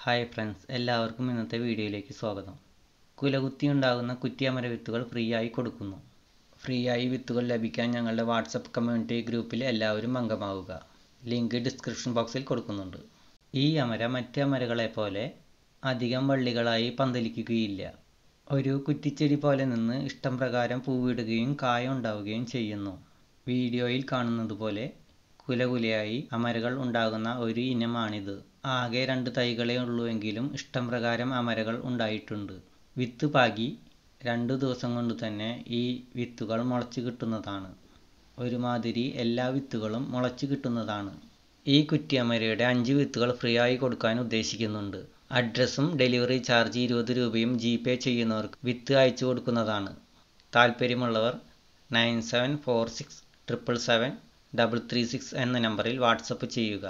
Hi friends, എല്ലാവർക്കും ഇന്നത്തെ വീഡിയോയിലേക്ക് സ്വാഗതം. കുലകുത്തി ഉണ്ടാകുന്ന കുറ്റിയമര വിത്തുകൾ ഫ്രീ ആയി കൊടുക്കുന്നു. ഫ്രീ ആയി വിത്തുകൾ ലഭിക്കാൻ ഞങ്ങളുടെ വാട്സപ്പ് കമ്മ്യൂണിറ്റി ഗ്രൂപ്പിൽ എല്ലാവരും അംഗമാവുക. ലിങ്ക് ഡിസ്ക്രിപ്ഷൻ ബോക്സിൽ കൊടുക്കുന്നുണ്ട്. ഈ അമര മറ്റ് അമരകളെ പോലെ അധികം വള്ളികളായി പന്തലിക്കുകയില്ല. ഒരു കുറ്റിച്ചെടി പോലെ നിന്ന് ഇഷ്ടം പ്രകാരം പൂവിടുകയും കായ ഉണ്ടാവുകയും ചെയ്യുന്നു. വീഡിയോയിൽ കാണുന്നത് പോലെ കുലകുലയായി അമരകൾ ഉണ്ടാകുന്ന ഒരു ഇനമാണിത്. ആകെ 2 തൈകളേ ഉള്ളുവെങ്കിലും ഇഷ്ടം പ്രകാരം അമരകൾ ഉണ്ടായിട്ടുണ്ട്. വിത്ത് പാകി 2 ദിവസം കൊണ്ട് തന്നെ ഈ വിത്തുകൾ മുളച്ചു കിട്ടുന്നതാണ്. ഒരുമാതിരി എല്ലാ വിത്തുകളും മുളച്ചു കിട്ടുന്നതാണ്. ഈ കുറ്റിയമരയുടെ 5 വിത്തുകൾ ഫ്രീ ആയി കൊടുക്കാൻ ഉദ്ദേശിക്കുന്നുണ്ട്. അഡ്രസ്സും ഡെലിവറി ചാർജ് 20 രൂപയും GPay ചെയ്യുന്നവർക്ക് വിത്ത് അയച്ചു കൊടുക്കുന്നതാണ്. താല്പര്യമുള്ളവർ 9746777336 എന്ന നമ്പറിൽ വാട്സപ്പ് ചെയ്യുക.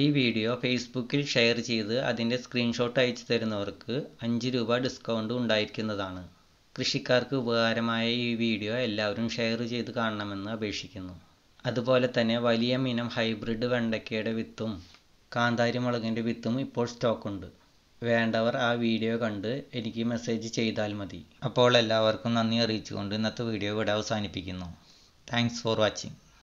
ഈ വീഡിയോ ഫേസ്ബുക്കിൽ ഷെയർ ചെയ്ത് അതിൻ്റെ സ്ക്രീൻഷോട്ട് അയച്ചു തരുന്നവർക്ക് 5 രൂപ ഡിസ്കൗണ്ട് ഉണ്ടായിരിക്കുന്നതാണ്. കൃഷിക്കാർക്ക് ഉപകാരമായ ഈ വീഡിയോ എല്ലാവരും ഷെയർ ചെയ്ത് കാണണമെന്ന് അപേക്ഷിക്കുന്നു. അതുപോലെ തന്നെ വലിയ ഇനം ഹൈബ്രിഡ് വെണ്ടയ്ക്കയുടെ വിത്തും കാന്താരി മുളകിൻ്റെ വിത്തും ഇപ്പോൾ സ്റ്റോക്കുണ്ട്. വേണ്ടവർ ആ വീഡിയോ കണ്ട് എനിക്ക് മെസ്സേജ് ചെയ്താൽ മതി. അപ്പോൾ എല്ലാവർക്കും നന്ദി അറിയിച്ചുകൊണ്ട് ഇന്നത്തെ വീഡിയോ ഇവിടെ അവസാനിപ്പിക്കുന്നു. Thanks for watching.